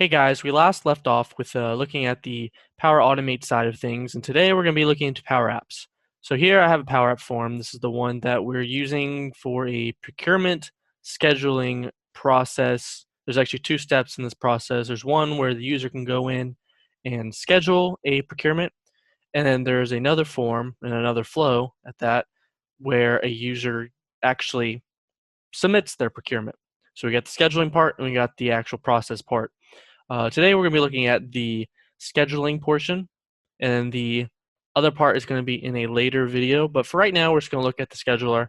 Hey guys, we last left off with looking at the Power Automate side of things, and today we're going to be looking into Power Apps. So here I have a Power App form. This is the one that we're using for a procurement scheduling process. There's actually two steps in this process. There's one where the user can go in and schedule a procurement, and then there's another form and another flow at that where a user actually submits their procurement. So we got the scheduling part and we got the actual process part. Today we're going to be looking at the scheduling portion, and the other part is going to be in a later video, but for right now we're just going to look at the scheduler.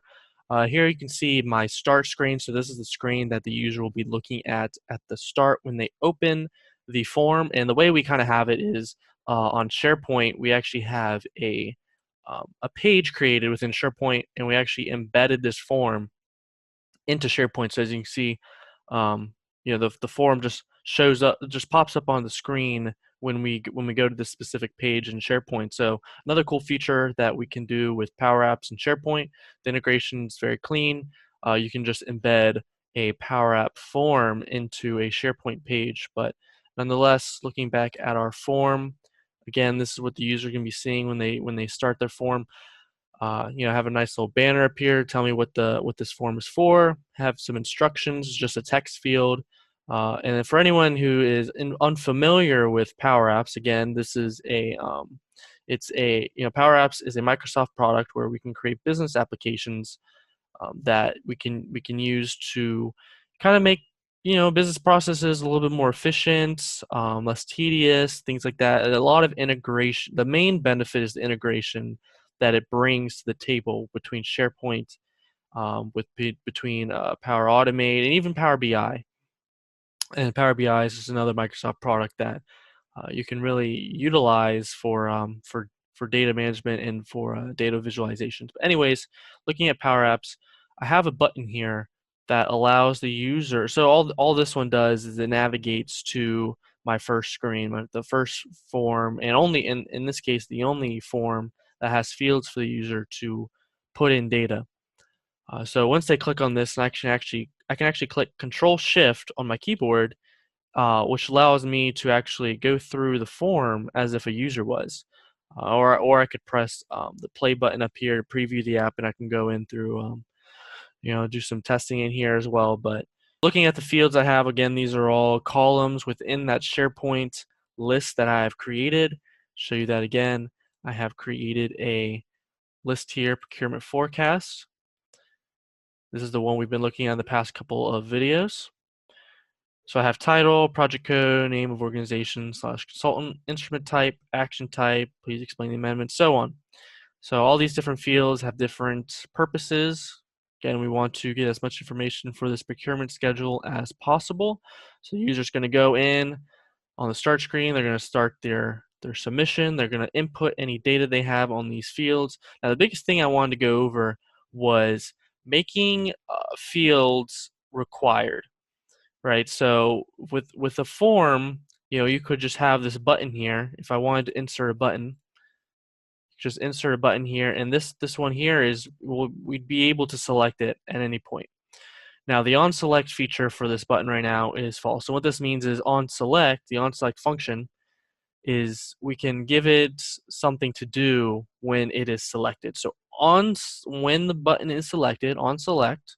Here you can see my start screen. So this is the screen that the user will be looking at the start when they open the form, and the way we kind of have it is on SharePoint we actually have a page created within SharePoint, and we actually embedded this form into SharePoint. So as you can see, the form just shows up, just pops up on the screen when we go to this specific page in SharePoint. So another cool feature that we can do with Power Apps and SharePoint, the integration is very clean. You can just embed a Power App form into a SharePoint page. But nonetheless, looking back at our form, again, this is what the user can be seeing when they start their form. Have a nice little banner up here, tell me what this form is for, have some instructions, just a text field. And then for anyone who is unfamiliar with Power Apps, again, this is Power Apps is a Microsoft product where we can create business applications that we can use to kind of make business processes a little bit more efficient, less tedious, things like that. And a lot of integration. The main benefit is the integration that it brings to the table between SharePoint, between Power Automate, and even Power BI. And Power BI is just another Microsoft product that you can really utilize for data management and for data visualizations. But anyways, looking at Power Apps, I have a button here that allows the user. So all this one does is it navigates to my first screen, the first form, and only in this case the only form that has fields for the user to put in data. So once they click on this, I can actually click Control Shift on my keyboard, which allows me to actually go through the form as if a user was. Or I could press the play button up here to preview the app, and I can go in through, do some testing in here as well. But looking at the fields I have, again, these are all columns within that SharePoint list that I have created. Show you that again. I have created a list here, procurement forecast. This is the one we've been looking at in the past couple of videos. So I have title, project code, name of organization / consultant, instrument type, action type, please explain the amendment, so on. So all these different fields have different purposes. Again, we want to get as much information for this procurement schedule as possible. So the user's going to go in on the start screen, they're going to start their submission, they're going to input any data they have on these fields. Now the biggest thing I wanted to go over was making fields required. Right, so with a form, you could just have this button here. If I wanted to insert a button, just insert a button here, and this one here we'd be able to select it at any point. Now the on select feature for this button right now is false. So what this means is the on select function is we can give it something to do when it is selected. So when the button is selected, on select,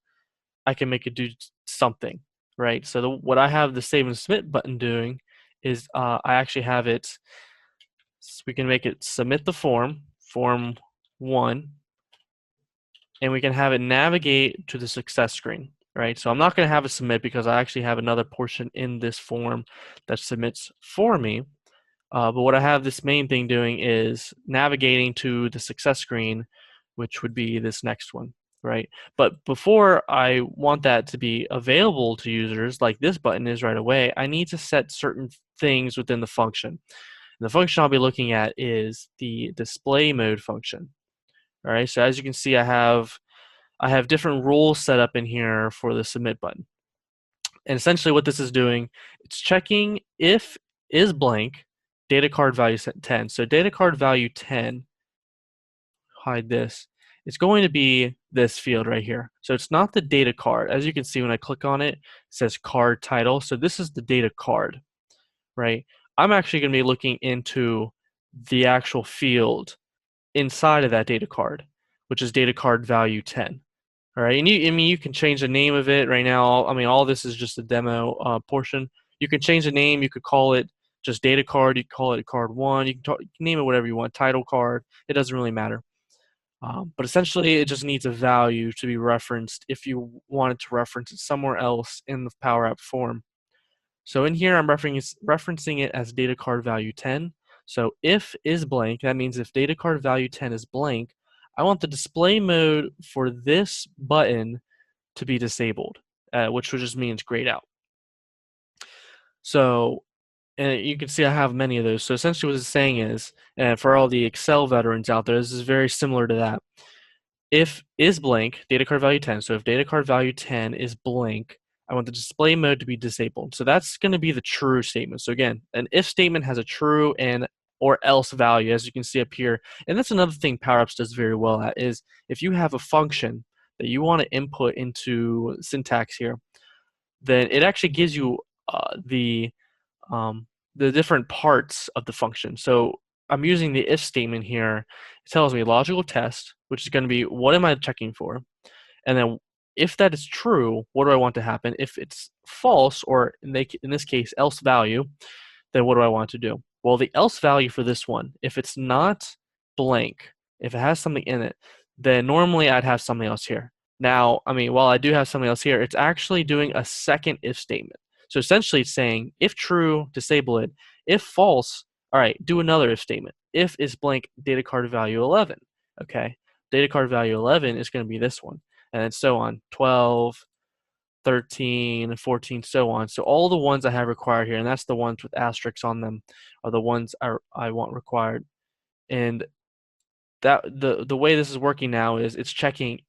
I can make it do something, right? So what I have the save and submit button doing is I actually have it, so we can make it submit the form 1, and we can have it navigate to the success screen, right? So I'm not going to have it submit because I actually have another portion in this form that submits for me. But what I have this main thing doing is navigating to the success screen, which would be this next one, right? But before I want that to be available to users, like this button is right away, I need to set certain things within the function. And the function I'll be looking at is the display mode function. All right, so as you can see, I have different rules set up in here for the submit button. And essentially what this is doing, it's checking if is blank, data card value 10. So data card value 10, hide this, it's going to be this field right here. So it's not the data card. As you can see when I click on it, it says card title. So this is the data card. right? I'm actually going to be looking into the actual field inside of that data card, which is data card value 10. All right, and you can change the name of it right now. I mean, all this is just a demo portion. You can change the name. You could call it just data card. You can call it card one. You can name it whatever you want. Title card. It doesn't really matter. But essentially, it just needs a value to be referenced if you wanted to reference it somewhere else in the Power App form. So in here, I'm referencing it as data card value 10. So if is blank, that means if data card value 10 is blank, I want the display mode for this button to be disabled, which just means grayed out. So you can see I have many of those. So essentially what it's saying is, and for all the Excel veterans out there, this is very similar to that. If is blank, data card value 10. So if data card value 10 is blank, I want the display mode to be disabled. So that's going to be the true statement. So again, an if statement has a true and or else value, as you can see up here. And that's another thing PowerApps does very well at, is if you have a function that you want to input into syntax here, then it actually gives you um, the different parts of the function. So I'm using the if statement here. It tells me logical test, which is going to be what am I checking for? And then if that is true, what do I want to happen? If it's false, or in this case, else value, then what do I want to do? Well, the else value for this one, if it's not blank, if it has something in it, then normally I'd have something else here. Now, I mean, while I do have something else here, it's actually doing a second if statement. So essentially it's saying, if true, disable it. If false, all right, do another if statement. If is blank, data card value 11. Okay, data card value 11 is going to be this one. And then so on, 12, 13, 14, so on. So all the ones I have required here, and that's the ones with asterisks on them, are the ones I want required. And that the way this is working now is it's checking,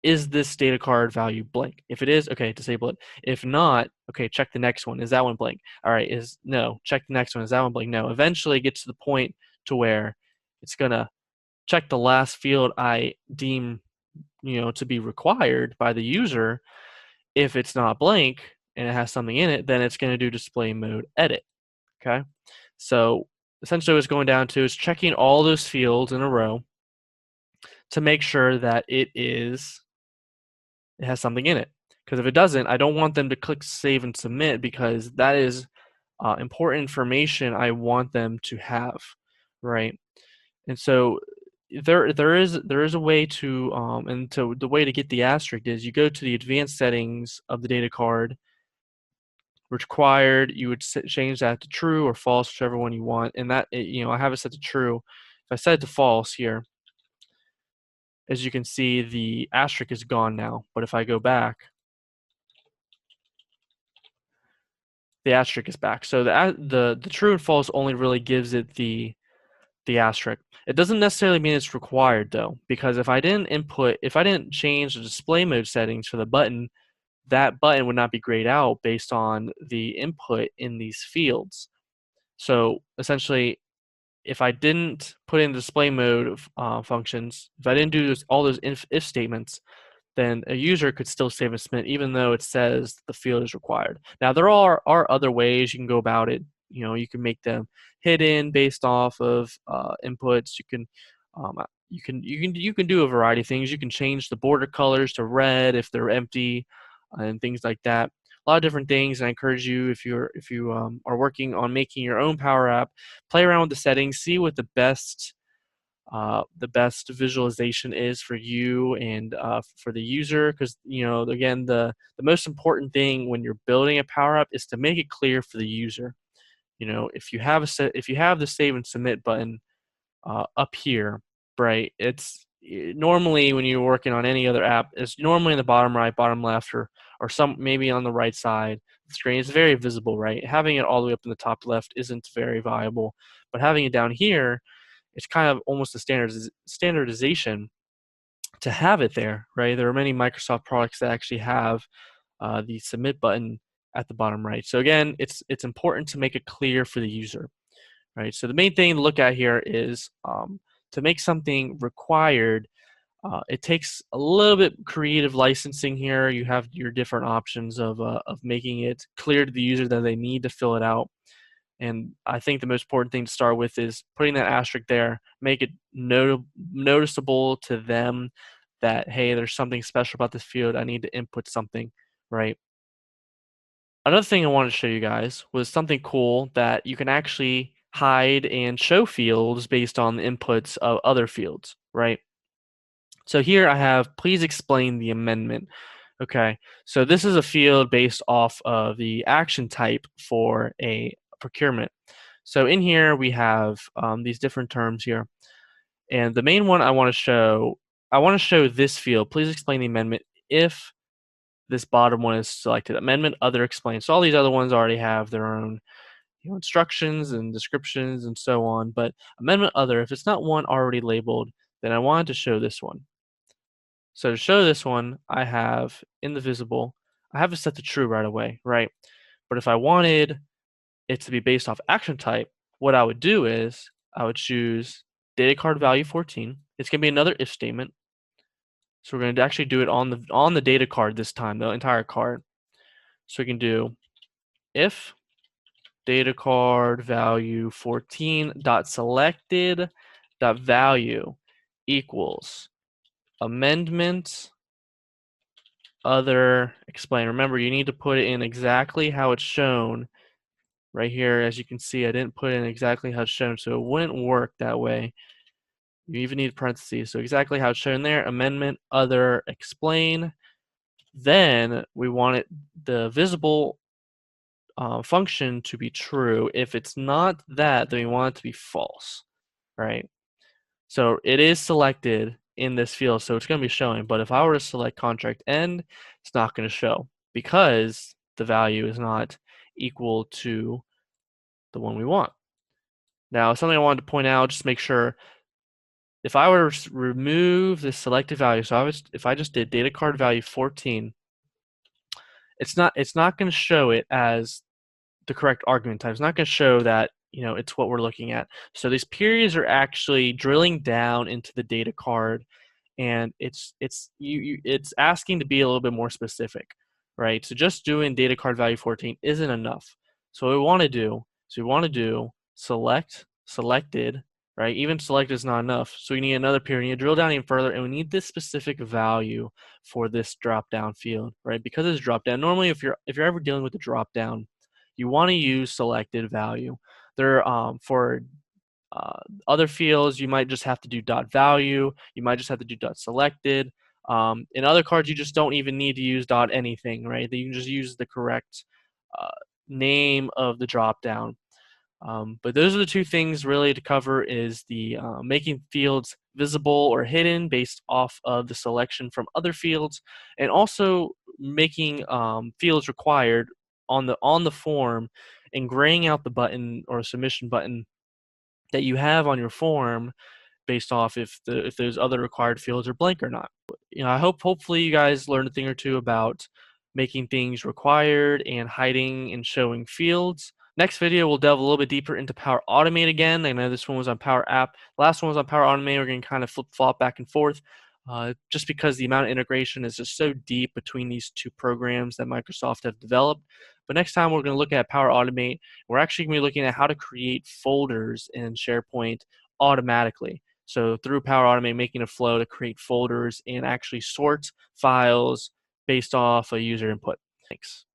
is this data card value blank? If it is, okay, disable it. If not, okay, check the next one. Is that one blank? All right, is no. Check the next one. Is that one blank? No. Eventually it gets to the point to where it's gonna check the last field I deem to be required by the user. If it's not blank and it has something in it, then it's going to do display mode edit. Okay, so essentially what it's going down to is checking all those fields in a row to make sure that it has something in it. Because if it doesn't, I don't want them to click save and submit, because that is important information I want them to have, right? And so there is a way to and so the way to get the asterisk is you go to the advanced settings of the data card. Required, you would change that to true or false, whichever one you want. And that I have it set to true. If I set it to false here, as you can see, the asterisk is gone now. But if I go back, the asterisk is back. So the true and false only really gives it the asterisk. It doesn't necessarily mean it's required though, because if I didn't change the display mode settings for the button, that button would not be grayed out based on the input in these fields. So essentially, if I didn't put in display mode functions, if I didn't do all those if statements, then a user could still save and submit even though it says the field is required. Now there are other ways you can go about it. You can make them hidden based off of inputs. You can do a variety of things. You can change the border colors to red if they're empty, and things like that. A lot of different things. And I encourage you, if you are working on making your own Power App, play around with the settings, see what the best visualization is for you and for the user. Because again, the most important thing when you're building a Power App is to make it clear for the user. If you have the save and submit button up here, right? Normally when you're working on any other app, it's normally in the bottom right, bottom left, or some maybe on the right side of the screen. It's very visible, right? Having it all the way up in the top left isn't very viable, but having it down here, it's kind of almost a standardization to have it there, right? There are many Microsoft products that actually have the submit button at the bottom right. So again, it's important to make it clear for the user, right? So the main thing to look at here is to make something required. It takes a little bit creative licensing here. You have your different options of making it clear to the user that they need to fill it out. And I think the most important thing to start with is putting that asterisk there, make it noticeable to them that, hey, there's something special about this field. I need to input something, right? Another thing I wanted to show you guys was something cool that you can actually hide and show fields based on the inputs of other fields, right? So here I have, please explain the amendment. Okay, so this is a field based off of the action type for a procurement. So in here we have these different terms here. And the main one I want to show this field, please explain the amendment if this bottom one is selected. Amendment, other, explain. So all these other ones already have their own instructions and descriptions and so on. But amendment, other, if it's not one already labeled, then I wanted to show this one. So to show this one, I have in the visible, I have it set to true right away, right? But if I wanted it to be based off action type, what I would do is I would choose data card value 14. It's going to be another if statement. So we're going to actually do it on the data card this time, the entire card. So we can do if data card value 14 dot selected dot value equals amendment other explain. Remember, you need to put it in exactly how it's shown right here. As you can see, I didn't put in exactly how it's shown, so it wouldn't work that way. You even need parentheses. So exactly how it's shown there, amendment, other, explain. Then we want the visible function to be true. If it's not that, then we want it to be false, right? So it is selected in this field, so it's going to be showing. But if I were to select contract end, it's not going to show because the value is not equal to the one we want. Now, something I wanted to point out, just make sure, if I were to remove the selected value, so if I just did data card value 14, it's not going to show it as the correct argument type. It's not going to show that it's what we're looking at. So these periods are actually drilling down into the data card, and it's asking to be a little bit more specific, right? So just doing data card value 14 isn't enough. So what we want to do selected, right? Even selected is not enough. So we need another period. We need to drill down even further, and we need this specific value for this drop down field, right? Because it's drop down. Normally, if you're ever dealing with a drop down, you want to use selected value. There for other fields, you might just have to do dot value. You might just have to do dot selected. In other cards, you just don't even need to use dot anything, right? You can just use the correct uh, name of the drop down. But those are the two things really to cover: is the making fields visible or hidden based off of the selection from other fields, and also making fields required on the form and graying out the button or submission button that you have on your form based off if those other required fields are blank or not. Hopefully you guys learned a thing or two about making things required and hiding and showing fields. Next video, we'll delve a little bit deeper into Power Automate again. I know this one was on Power App. Last one was on Power Automate. We're going to kind of flip-flop back and forth just because the amount of integration is just so deep between these two programs that Microsoft have developed. But next time, we're going to look at Power Automate. We're actually going to be looking at how to create folders in SharePoint automatically. So through Power Automate, making a flow to create folders and actually sort files based off a user input. Thanks.